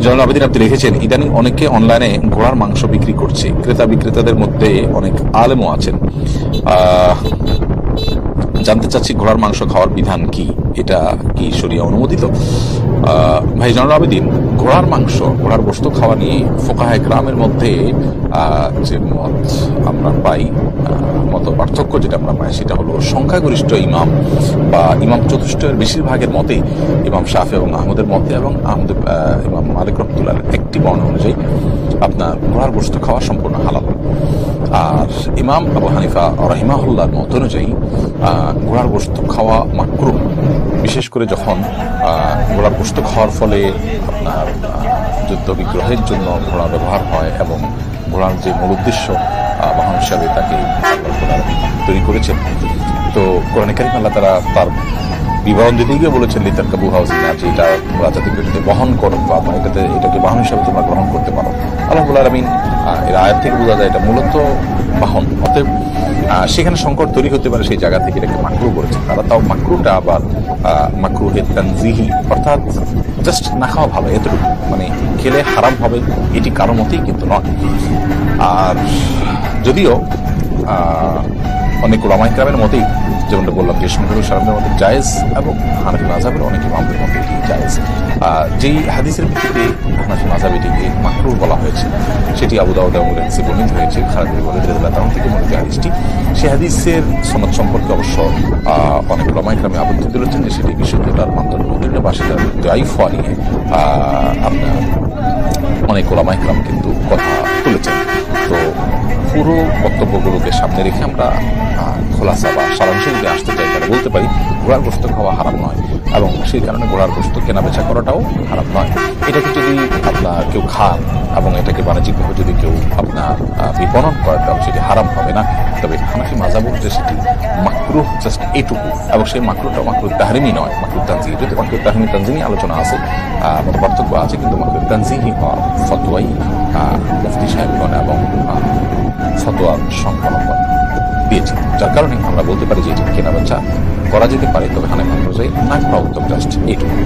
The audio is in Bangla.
জয়নুল আবেদিন আপনি লিখেছেন, ইদানিং অনেকে অনলাইনে ঘোড়ার মাংস বিক্রি করছে, ক্রেতা বিক্রেতাদের মধ্যে অনেক আলেমও আছেন। জানতে চাচ্ছি ঘোড়ার মাংস খাওয়ার বিধান কি, এটা কি শরিয়া অনুমোদিত? ভাই জয়নুল আবেদিন, ঘোড়ার মাংস, ঘোড়ার গোশত খাওয়া নিয়ে ফুকাহায়ে কেরামের মধ্যে যে মত আমরা পাই, মত পার্থক্য যেটা আমরা পাই, সেটা হলো সংখ্যাগরিষ্ঠ ইমাম বা ইমাম চতুষ্টয়ের বেশিরভাগের মতে, ইমাম শাফি এবং আহমদের মতে এবং ইমাম মালিক রহমতুল্লাহ একটি বর্ণনা অনুযায়ী আপনার ঘোড়ার গোশত খাওয়া সম্পূর্ণ হালাল। আর ইমাম আবু হানিফা রাহিমাহুল্লাহর মত অনুযায়ী ঘোড়ার গোশত খাওয়া মাকরুহ, বিশেষ করে যখন ঘোড়ার গোশত খাওয়ার ফলে আপনার যুদ্ধ বিগ্রহের জন্য ঘোড়া ব্যবহার হয় এবং ঘোড়ার যে মূল উদ্দেশ্য বাহন হিসাবে তাকে তৈরি করেছেন। তো কোরআন কারীম আল্লাহ তাআলা তার বিবরণ দিতে গিয়ে বলেছেন, লিতারকাবু হাউজিনা, যে এটা তোমরা যাতে বহন করো বা এটাকে বাহন হিসাবে তোমরা গ্রহণ করতে পারো। আল্লাহ রাব্বুল আলামিন এর আয়াত থেকে বোঝা যায় এটা মূলত বাহন, অতএব সেখানে সংকট তৈরি হতে পারে, সেই জায়গা থেকে এটাকে মাকরুহ করেছে তারা। তাও মাকরুহটা আবার মাকরুহে তানজিহি, অর্থাৎ জাস্ট না খাওয়া ভালো, এতটুকু, মানে খেলে হারাম হবে এটি কারো মতেই কিন্তু নয়। আর যদিও অনেক উলামায়ে কেরামের মতেই, যেমনটা বললাম, যে সংখ্যাগরিষ্ঠ আলেমদের মধ্যে জায়েজ এবং হানাফি মাযহাবের অনেক ইমামদের মধ্যে এটি জায়েজ। যেই হাদিসের ভিত্তিতে হানাফি মাযহাবে এটিকে মাকরুহ বলা হয়েছে, সেটি আবু দাউদ এবং হাদিসে বর্ণিত হয়েছে, খালিদ বিন ওয়ালিদ রাদিয়াল্লাহু তাআলা থেকে বর্ণিত হাদিসটি। সেই হাদিসের সনদ সম্পর্কে অবশ্য অনেক উলামায়ে কেরাম আপত্তি তুলেছেন যে সেটি বিশুদ্ধতার মানদণ্ড উত্তীর্ণ বা সেটা দায়ীফ হওয়া নিয়ে আপনার অনেক উলামায়ে কেরাম কিন্তু কথা তুলেছেন। তো পুরো বক্তব্যগুলোকে সামনে রেখে আমরা খোলাসা বা সারাংশ যদি আসতে চাই, তাহলে বলতে পারি ঘোড়ার গোশত খাওয়া হারাম নয়, এবং সেই কারণে ঘোড়ার গোশত কেনা বেচা করাটাও হারাম নয়। এটাকে যদি আপনার কেউ খান এবং এটাকে বাণিজ্যিকভাবে যদি কেউ আপনার বিপণন করে, তাহলে সেটি হারাম হবে না। তবে হানাফি মাযহাব অনুযায়ী সেটি মাকরুহ, জাস্ট এইটুকু, এবং সেই মাকরুহটা মাকরুহ তাহরিমি নয়, মাকরুহ তানজিহি। যদি মাকরুহ তাহরিমি তানজিহি আলোচনা আছে, মত পার্থক্য আছে, কিন্তু মাকরুহ তানজিহি হওয়ার ফতোয়াই মুফতি সাহেবগণ এবং ফতোয়ার সংকলনগণ দিয়েছে, যার কারণে আমরা বলতে পারি যে এটি কেনা বেচা করা যেতে পারে, তবে হানাফি অনুযায়ী না করা উত্তম, জাস্ট এইটুকু।